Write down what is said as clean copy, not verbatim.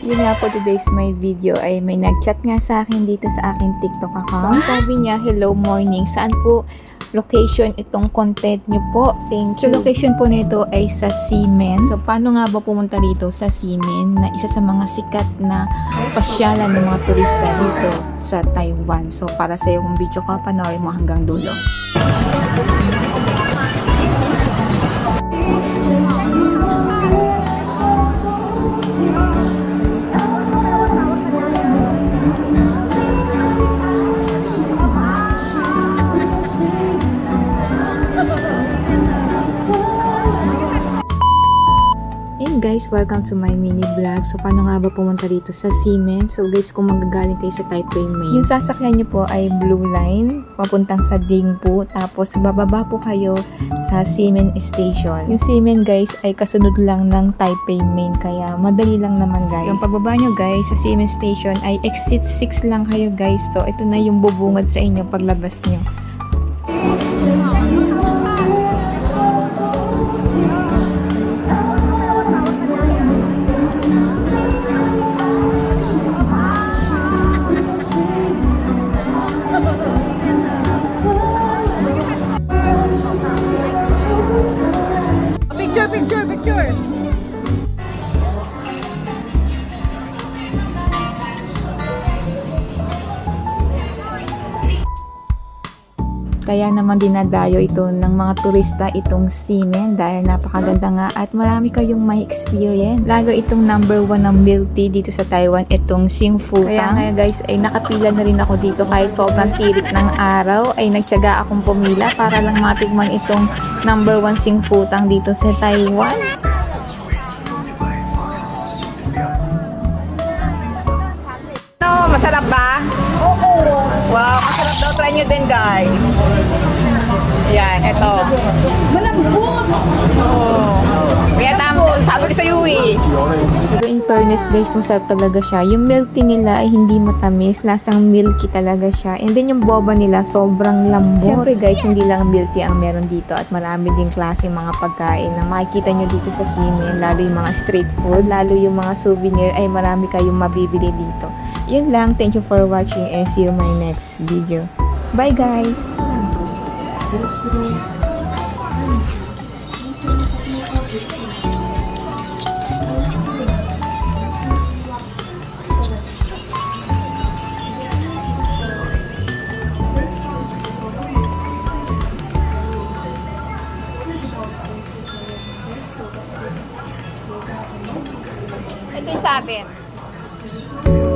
Yun nga po, today's my video ay may nag-chat nga sa akin dito sa aking TikTok account. Sabi niya, hello morning, saan po location itong content niyo po? Thank you. So location po nito ay sa Ximen. So paano nga ba pumunta dito sa Ximen, na isa sa mga sikat na pasyalan ng mga turista dito sa Taiwan. So para sa iyo kung video ka, panoorin mo hanggang dulo. Guys, welcome to my mini vlog. So, paano nga ba pumunta dito sa Ximen? So, guys, kung magagaling kayo sa Taipei Main, yung sasakyan nyo po ay Blue Line, papuntang sa Dingpu. Tapos, bababa po kayo sa Ximen Station. Yung Ximen, guys, ay kasunod lang ng Taipei Main. Kaya, madali lang naman, guys. Yung pagbaba nyo, guys, sa Ximen Station ay exit 6 lang kayo, guys. So, ito na yung bubungad sa inyo paglabas nyo. Picture. Kaya naman dinadayo ito ng mga turista itong Ximen dahil napakaganda nga at marami kayong may experience. Lalo itong number 1 ng milk tea dito sa Taiwan, itong Xingfu. Kaya nga guys ay nakapila na rin ako dito kahit sobrang tirik ng araw ay nagtiyaga akong pumila para lang matikman itong number 1 Xingfu dito sa Taiwan. Masarap ba? Oo. Wow, masarap daw. Try nyo din, guys. Yan, eto. Malambot! Oo. Kaya sabi ko sa iyo eh. Pero in fairness guys, masarap talaga siya. Yung milk tea nila ay hindi matamis. Lasang milky talaga siya. And then yung boba nila, sobrang lambot. Siyempre guys, hindi lang milk tea ang meron dito. At marami din klaseng mga pagkain na makikita nyo dito sa Ximen. Lalo yung mga street food, lalo yung mga souvenir ay marami kayong mabibili dito. Yun lang. Thank you for watching and see you in my next video. Bye guys! Ito yung sa atin.